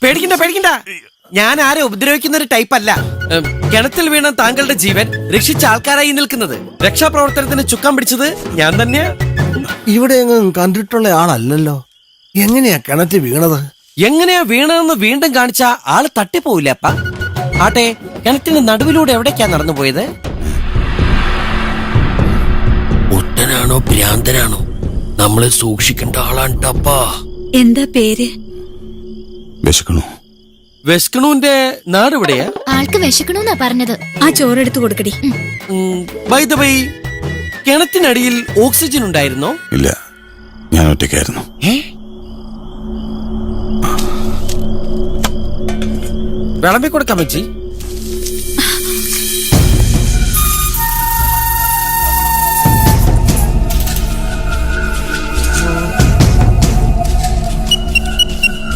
പേടിക്കണ്ട പേടിക്കണ്ട, ഞാൻ ആരെ ഉപദ്രവിക്കുന്ന ഒരു ടൈപ്പ് അല്ല. കിണറ്റിൽ വീണ താങ്കളുടെ ജീവൻ രക്ഷിച്ച ആൾക്കാരായി നിൽക്കുന്നത്. രക്ഷാപ്രവർത്തനത്തിന് ചുക്കാൻ പിടിച്ചത് ഞാൻ തന്നെയാ. ഇവിടെ എങ്ങും കണ്ടിട്ടുള്ള ആളല്ലല്ലോ. എങ്ങനെയാ കിണറ്റ് വീണത്? എങ്ങനെയാ വീണതെന്ന് വീണ്ടും കാണിച്ച ആള് തട്ടിപ്പോവില്ലേ അപ്പ? ആട്ടെ, കിണറ്റിന് നടുവിലൂടെ എവിടേക്കാ നടന്നു പോയത്? ഒട്ടനാണോ ഭ്രാന്തനാണോ? നമ്മളെ സൂക്ഷിക്കേണ്ട ആളാണ്ട്ടപ്പാ. എന്താ പേര്? വിശക്കണു. വെസ്കണുവിന്റെ നാട് എവിടെയാ? ആൾക്ക് വിശക്കണമെന്നാ പറഞ്ഞത്. ആ ചോറെടുത്ത് കൊടുക്കടി. ബൈ ദ വൈ, കിണറ്റിനടിയിൽ ഓക്സിജൻ ഉണ്ടായിരുന്നോ? ഇല്ല, ഞാൻ ഒറ്റയ്ക്കായിരുന്നു. വിളമ്പി കൊടുക്കാൻ പറ്റി?